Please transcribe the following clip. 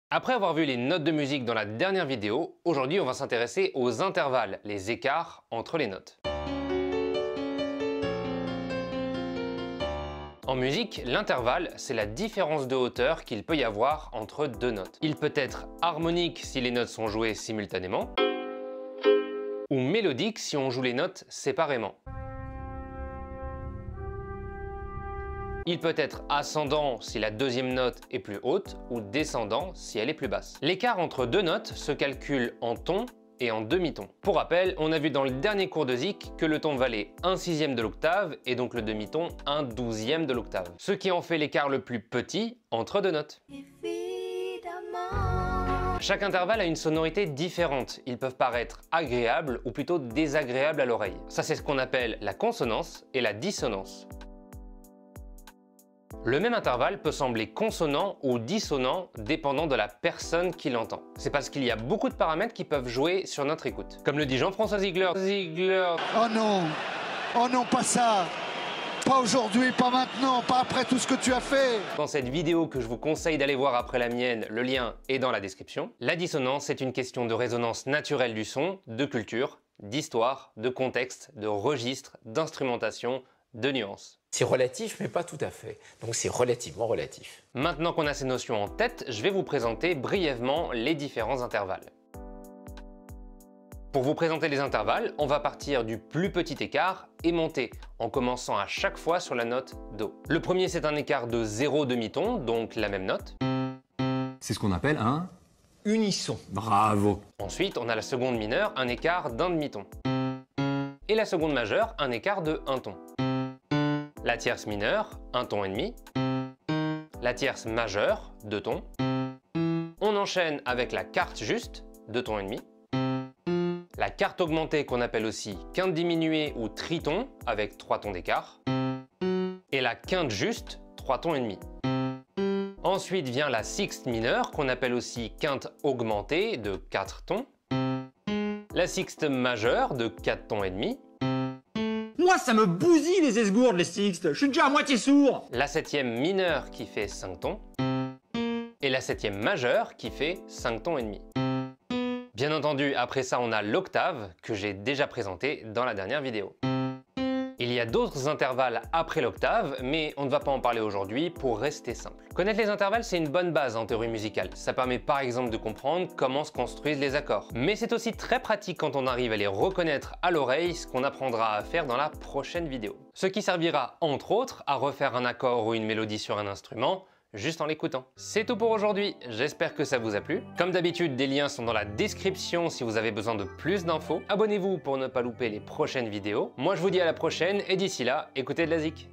Après avoir vu les notes de musique dans la dernière vidéo, aujourd'hui on va s'intéresser aux intervalles, les écarts entre les notes. En musique, l'intervalle, c'est la différence de hauteur qu'il peut y avoir entre deux notes. Il peut être harmonique si les notes sont jouées simultanément, ou mélodique si on joue les notes séparément. Il peut être ascendant si la deuxième note est plus haute ou descendant si elle est plus basse. L'écart entre deux notes se calcule en ton et en demi-ton. Pour rappel, on a vu dans le dernier cours de Zik que le ton valait 1/6 de l'octave et donc le demi-ton 1/12 de l'octave. Ce qui en fait l'écart le plus petit entre deux notes. Chaque intervalle a une sonorité différente. Ils peuvent paraître agréables ou plutôt désagréables à l'oreille. Ça, c'est ce qu'on appelle la consonance et la dissonance. Le même intervalle peut sembler consonant ou dissonant dépendant de la personne qui l'entend. C'est parce qu'il y a beaucoup de paramètres qui peuvent jouer sur notre écoute. Comme le dit Jean-François Ziegler. Oh non, pas ça. Pas aujourd'hui, pas maintenant, pas après tout ce que tu as fait. Dans cette vidéo que je vous conseille d'aller voir après la mienne, le lien est dans la description. La dissonance est une question de résonance naturelle du son, de culture, d'histoire, de contexte, de registre, d'instrumentation, de nuances. C'est relatif, mais pas tout à fait. Donc c'est relativement relatif. Maintenant qu'on a ces notions en tête, je vais vous présenter brièvement les différents intervalles. Pour vous présenter les intervalles, on va partir du plus petit écart et monter, en commençant à chaque fois sur la note Do. Le premier, c'est un écart de 0 demi-ton, donc la même note. C'est ce qu'on appelle un Unisson. bravo. Ensuite, on a la seconde mineure, un écart d'un demi-ton. Et la seconde majeure, un écart de 1 ton. La tierce mineure, 1 ton et demi. La tierce majeure, 2 tons. On enchaîne avec la quarte juste, 2 tons et demi. La quarte augmentée qu'on appelle aussi quinte diminuée ou triton avec 3 tons d'écart. Et la quinte juste, 3 tons et demi. Ensuite vient la sixte mineure qu'on appelle aussi quinte augmentée de 4 tons. La sixte majeure de 4 tons et demi. Moi, ça me bousille les esgourdes, les sixtes. Je suis déjà à moitié sourd. La septième mineure qui fait 5 tons. Et la septième majeure qui fait 5 tons et demi. Bien entendu, après ça, on a l'octave que j'ai déjà présenté dans la dernière vidéo. Il y a d'autres intervalles après l'octave, mais on ne va pas en parler aujourd'hui pour rester simple. Connaître les intervalles, c'est une bonne base en théorie musicale. Ça permet par exemple de comprendre comment se construisent les accords. Mais c'est aussi très pratique quand on arrive à les reconnaître à l'oreille, ce qu'on apprendra à faire dans la prochaine vidéo. Ce qui servira entre autres à refaire un accord ou une mélodie sur un instrument, juste en l'écoutant. C'est tout pour aujourd'hui, j'espère que ça vous a plu. Comme d'habitude, des liens sont dans la description si vous avez besoin de plus d'infos. Abonnez-vous pour ne pas louper les prochaines vidéos. Moi je vous dis à la prochaine et d'ici là, écoutez de la Zik.